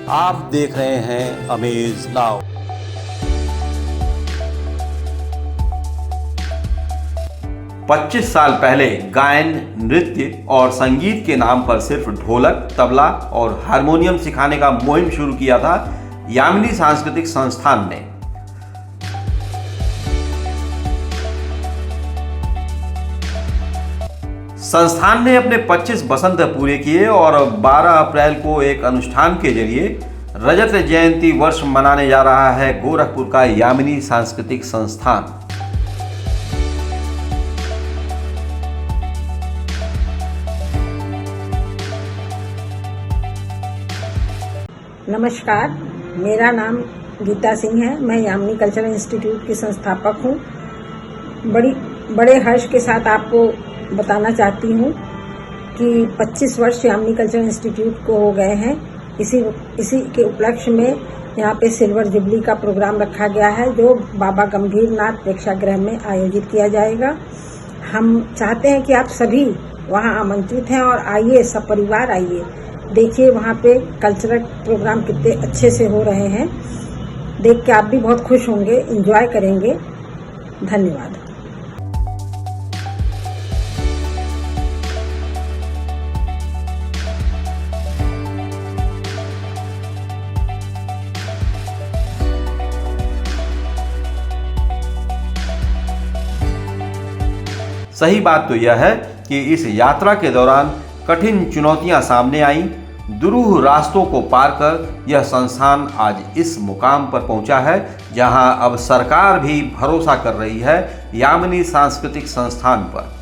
आप देख रहे हैं अमेज नाउ। पच्चीस साल पहले गायन, नृत्य और संगीत के नाम पर सिर्फ ढोलक, तबला और हारमोनियम सिखाने का मुहिम शुरू किया था यामिनी सांस्कृतिक संस्थान ने। संस्थान ने अपने 25 बसंत पूरे किए और 12 अप्रैल को एक अनुष्ठान के जरिए रजत जयंती वर्ष मनाने जा रहा है गोरखपुर का यामिनी सांस्कृतिक संस्थान। नमस्कार, मेरा नाम गीता सिंह है। मैं यामिनी कल्चरल इंस्टीट्यूट की संस्थापक हूँ। बड़े हर्ष के साथ आपको बताना चाहती हूँ कि 25 वर्ष यामिनी कल्चरल इंस्टीट्यूट को हो गए हैं। इसी के उपलक्ष्य में यहाँ पे सिल्वर जुबली का प्रोग्राम रखा गया है, जो बाबा गंभीर नाथ प्रेक्षागृह में आयोजित किया जाएगा। हम चाहते हैं कि आप सभी वहाँ आमंत्रित हैं और आइए, सब परिवार आइए, देखिए वहाँ पे कल्चरल प्रोग्राम कितने अच्छे से हो रहे हैं। देख के आप भी बहुत खुश होंगे, एंजॉय करेंगे। धन्यवाद। सही बात तो यह है कि इस यात्रा के दौरान कठिन चुनौतियां सामने आईं। दुरूह रास्तों को पार कर यह संस्थान आज इस मुकाम पर पहुंचा है, जहां अब सरकार भी भरोसा कर रही है यामिनी सांस्कृतिक संस्थान पर।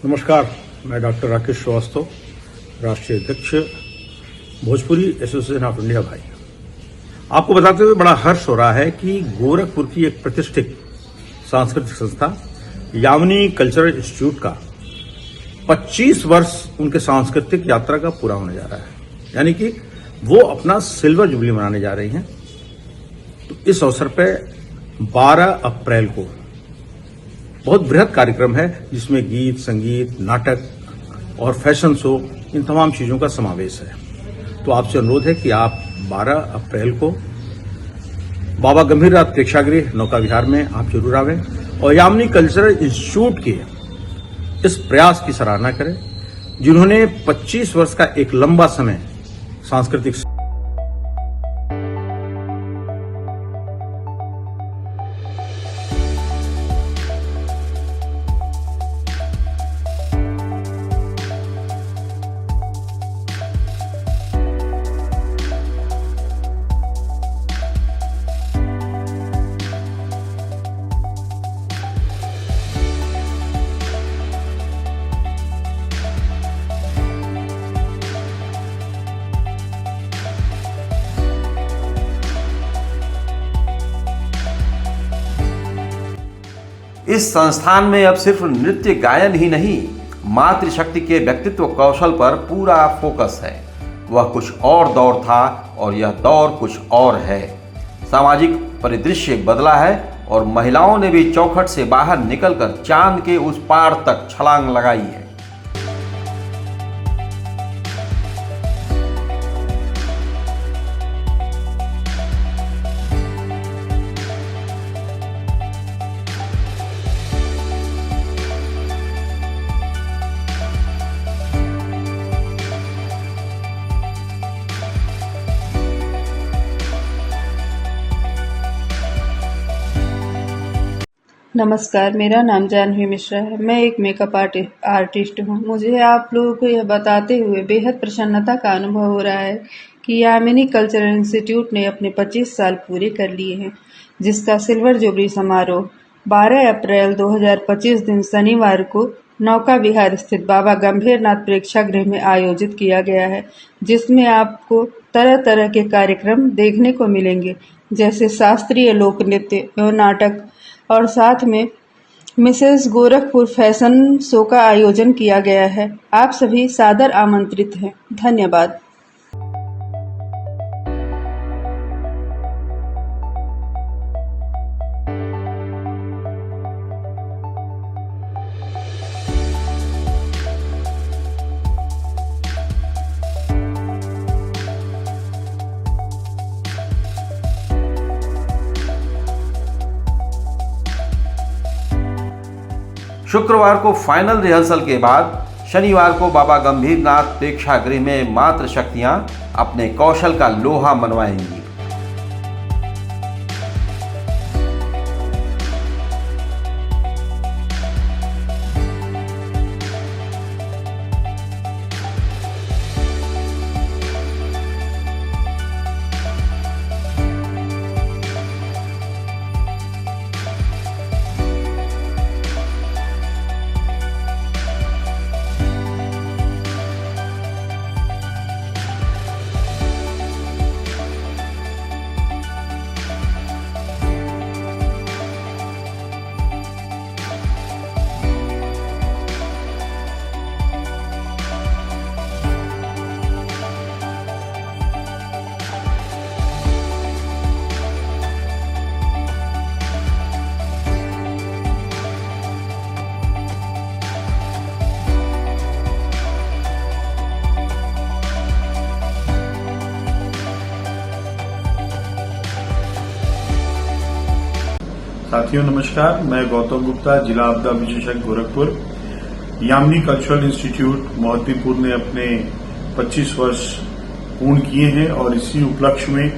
नमस्कार, मैं डॉक्टर राकेश श्रीवास्तव, राष्ट्रीय अध्यक्ष भोजपुरी एसोसिएशन ऑफ इंडिया भाई। आपको बताते हुए बड़ा हर्ष हो रहा है कि गोरखपुर की एक प्रतिष्ठित सांस्कृतिक संस्था यामिनी कल्चरल इंस्टीट्यूट का 25 वर्ष उनके सांस्कृतिक यात्रा का पूरा होने जा रहा है, यानी कि वो अपना सिल्वर जुबली मनाने जा रही हैं। तो इस अवसर पर 12 अप्रैल को बहुत बृहद कार्यक्रम है, जिसमें गीत, संगीत, नाटक और फैशन शो, इन तमाम चीजों का समावेश है। तो आपसे अनुरोध है कि आप 12 अप्रैल को बाबा गंभीर नाथ प्रेक्षागृह नौका विहार में आप जरूर आवें और यामिनी कल्चरल इंस्टीट्यूट के इस प्रयास की सराहना करें, जिन्होंने 25 वर्ष का एक लंबा समय सांस्कृतिक इस संस्थान में अब सिर्फ नृत्य गायन ही नहीं, मातृशक्ति के व्यक्तित्व कौशल पर पूरा फोकस है। वह कुछ और दौर था और यह दौर कुछ और है। सामाजिक परिदृश्य बदला है और महिलाओं ने भी चौखट से बाहर निकलकर चांद के उस पार तक छलांग लगाई है। नमस्कार, मेरा नाम जानवी मिश्रा है। मैं एक मेकअप आर्टिस्ट हूँ। मुझे आप लोगों को यह बताते हुए बेहद प्रसन्नता का अनुभव हो रहा है कि यामिनी कल्चरल इंस्टीट्यूट ने अपने 25 साल पूरे कर लिए हैं, जिसका सिल्वर जुबली समारोह 12 अप्रैल 2025 दिन शनिवार को नौका विहार स्थित बाबा गंभीरनाथ प्रेक्षागृह में आयोजित किया गया है, जिसमें आपको तरह तरह के कार्यक्रम देखने को मिलेंगे, जैसे शास्त्रीय लोक नृत्य एवं नाटक, और साथ में मिसेस गोरखपुर फैशन शो का आयोजन किया गया है। आप सभी सादर आमंत्रित हैं। धन्यवाद। शुक्रवार को फाइनल रिहर्सल के बाद शनिवार को बाबा गंभीरनाथ प्रेक्षागृह में मातृ शक्तियां अपने कौशल का लोहा मनवाएंगी। साथियों नमस्कार, मैं गौतम गुप्ता, जिला आपदा विशेषज्ञ गोरखपुर। यामिनी कल्चरल इंस्टीट्यूट मोहद्दीपुर ने अपने 25 वर्ष पूर्ण किए हैं और इसी उपलक्ष्य में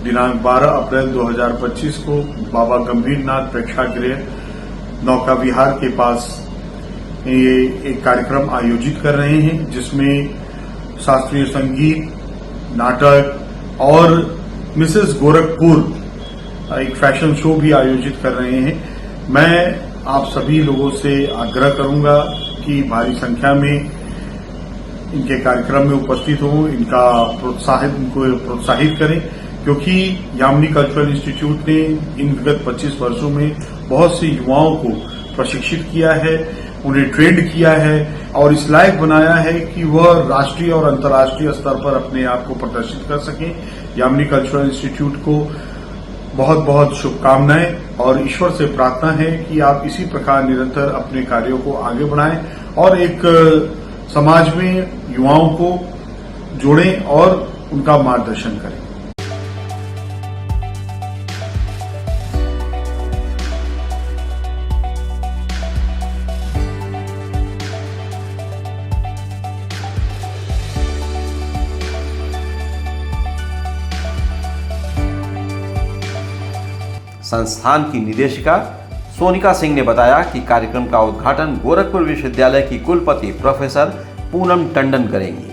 दिनांक 12 अप्रैल 2025 को बाबा गंभीरनाथ प्रेक्षागृह नौका विहार के पास ये एक कार्यक्रम आयोजित कर रहे हैं, जिसमें शास्त्रीय संगीत, नाटक और मिसेस गोरखपुर एक फैशन शो भी आयोजित कर रहे हैं। मैं आप सभी लोगों से आग्रह करूंगा कि भारी संख्या में इनके कार्यक्रम में उपस्थित हों, इनको प्रोत्साहित करें, क्योंकि यामिनी कल्चरल इंस्टीट्यूट ने इन विगत 25 वर्षों में बहुत से युवाओं को प्रशिक्षित किया है, उन्हें ट्रेंड किया है और इस लायक बनाया है कि वह राष्ट्रीय और अंतर्राष्ट्रीय स्तर पर अपने आप को प्रदर्शित कर सकें। यामिनी कल्चरल इंस्टीट्यूट को बहुत बहुत शुभकामनाएं और ईश्वर से प्रार्थना है कि आप इसी प्रकार निरंतर अपने कार्यों को आगे बढ़ाएं और एक समाज में युवाओं को जोड़ें और उनका मार्गदर्शन करें। संस्थान की निदेशिका सोनिका सिंह ने बताया कि कार्यक्रम का उद्घाटन गोरखपुर विश्वविद्यालय की कुलपति प्रोफेसर पूनम टंडन करेंगी।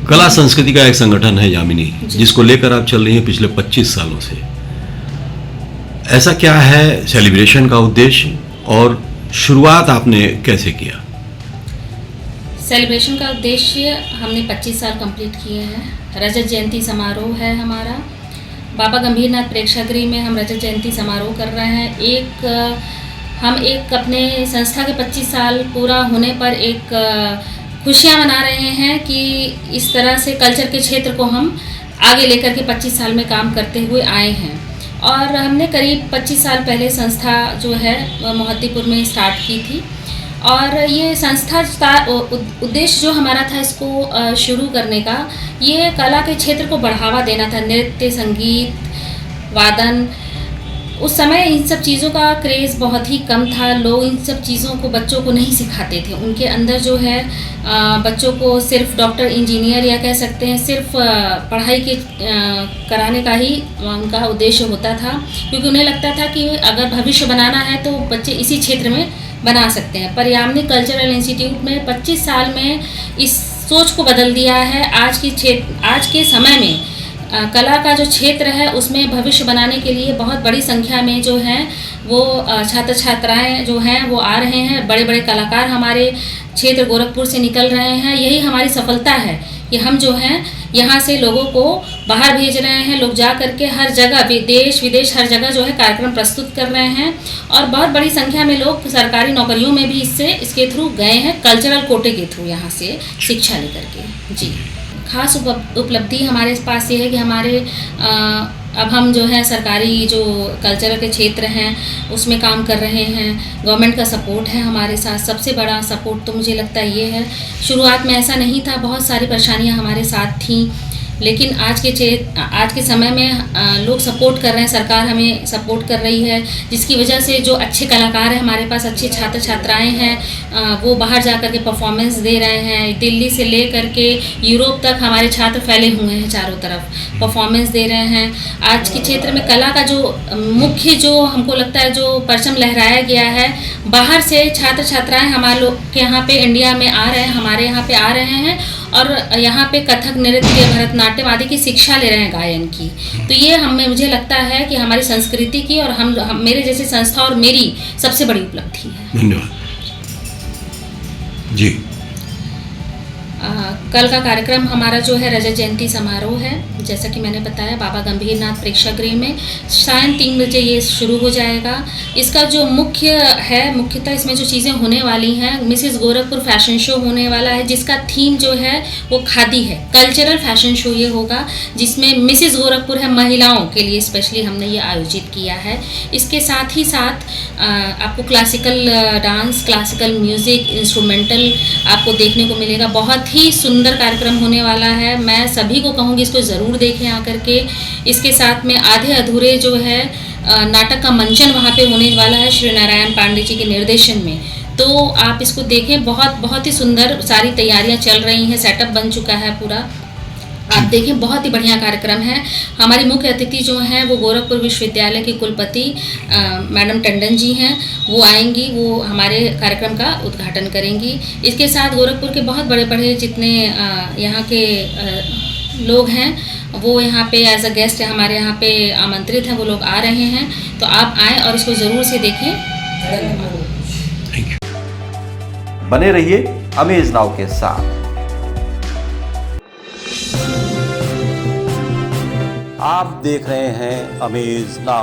कला संस्कृति का एक संगठन है यामिनी, जिसको लेकर आप चल रही हैं पिछले 25 सालों से। ऐसा क्या है सेलिब्रेशन का उद्देश्य और शुरुआत आपने कैसे किया? सेलिब्रेशन का उद्देश्य हमने 25 साल कंप्लीट किए हैं। रजत जयंती समारोह है हमारा। बाबा गंभीरनाथ प्रेक्षागृह में हम रजत जयंती समारोह कर रहे हैं। हम अपने संस्था के 25 साल पूरा होने पर एक खुशियाँ मना रहे हैं कि इस तरह से कल्चर के क्षेत्र को हम आगे लेकर के 25 साल में काम करते हुए आए हैं। और हमने करीब 25 साल पहले संस्था जो है मोहद्दीपुर में स्टार्ट की थी। और ये संस्था उद्देश्य जो हमारा था इसको शुरू करने का, ये कला के क्षेत्र को बढ़ावा देना था। नृत्य, संगीत, वादन, उस समय इन सब चीज़ों का क्रेज़ बहुत ही कम था। लोग इन सब चीज़ों को बच्चों को नहीं सिखाते थे। उनके अंदर जो है बच्चों को सिर्फ डॉक्टर, इंजीनियर या कह सकते हैं सिर्फ पढ़ाई के कराने का ही उनका उद्देश्य होता था, क्योंकि उन्हें लगता था कि अगर भविष्य बनाना है तो बच्चे इसी क्षेत्र में बना सकते हैं। पर यामिनी कल्चरल इंस्टीट्यूट में 25 साल में इस सोच को बदल दिया है। आज के समय में कला का जो क्षेत्र है उसमें भविष्य बनाने के लिए बहुत बड़ी संख्या में जो हैं वो छात्र छात्राएं जो हैं वो आ रहे हैं। बड़े बड़े कलाकार हमारे क्षेत्र गोरखपुर से निकल रहे हैं। यही हमारी सफलता है कि हम जो हैं यहाँ से लोगों को बाहर भेज रहे हैं। लोग जा करके हर जगह, देश विदेश हर जगह जो है कार्यक्रम प्रस्तुत कर रहे हैं। और बहुत बड़ी संख्या में लोग सरकारी नौकरियों में भी इसके थ्रू गए हैं, कल्चरल कोटे के थ्रू यहाँ से शिक्षा लेकर के। जी, खास उपलब्धि हमारे पास ये है कि हमारे अब हम जो है सरकारी जो कल्चरल के क्षेत्र हैं उसमें काम कर रहे हैं। गवर्नमेंट का सपोर्ट है हमारे साथ। सबसे बड़ा सपोर्ट तो मुझे लगता है ये है, शुरुआत में ऐसा नहीं था, बहुत सारी परेशानियां हमारे साथ थीं, लेकिन आज के समय में लोग सपोर्ट कर रहे हैं। सरकार हमें सपोर्ट कर रही है, जिसकी वजह से जो अच्छे कलाकार हैं हमारे पास, अच्छे छात्र छात्राएं हैं, वो बाहर जा कर के परफॉर्मेंस दे रहे हैं। दिल्ली से ले कर के यूरोप तक हमारे छात्र फैले हुए हैं, चारों तरफ परफॉर्मेंस दे रहे हैं। आज के क्षेत्र में कला का जो मुख्य जो हमको लगता है जो परचम लहराया गया है, बाहर से छात्र छात्राएँ हमारे लोग के यहाँ पे इंडिया में आ रहे हैं, हमारे यहाँ पे आ रहे हैं और यहाँ पे कथक नृत्य, भरतनाट्यम आदि की शिक्षा ले रहे हैं, गायन की। तो ये मुझे लगता है कि हमारी संस्कृति की और हम मेरे जैसी संस्था और मेरी सबसे बड़ी उपलब्धि है। धन्यवाद जी। कल का कार्यक्रम हमारा जो है रजत जयंती समारोह है, जैसा कि मैंने बताया बाबा गंभीरनाथ प्रेक्षागृह में सायं 3 बजे ये शुरू हो जाएगा। इसका जो मुख्यतः इसमें जो चीज़ें होने वाली हैं, मिसेस गोरखपुर फैशन शो होने वाला है, जिसका थीम जो है वो खादी है। कल्चरल फैशन शो ये होगा, जिसमें मिसेस गोरखपुर है, महिलाओं के लिए स्पेशली हमने ये आयोजित किया है। इसके साथ ही साथ आपको classical dance, classical music, instrumental आपको देखने को मिलेगा। बहुत ही सुंदर कार्यक्रम होने वाला है। मैं सभी को कहूँगी इसको ज़रूर देखें आकर के। इसके साथ में आधे अधूरे जो है नाटक का मंचन वहाँ पे होने वाला है श्री नारायण पांडे जी के निर्देशन में, तो आप इसको देखें। बहुत ही सुंदर सारी तैयारियाँ चल रही हैं, सेटअप बन चुका है पूरा, आप देखें। बहुत ही बढ़िया कार्यक्रम है। हमारी मुख्य अतिथि जो हैं वो गोरखपुर विश्वविद्यालय की कुलपति मैडम टंडन जी हैं, वो आएंगी, वो हमारे कार्यक्रम का उद्घाटन करेंगी। इसके साथ गोरखपुर के बहुत बड़े बड़े जितने यहाँ के लोग हैं वो यहाँ पे एज अ गेस्ट हमारे यहाँ पे आमंत्रित हैं, वो लोग आ रहे हैं। तो आप आएँ और इसको ज़रूर से देखें। धन्यवाद। बने रहिए अमेज नाउ के साथ। आप देख रहे हैं अमेज नाउ।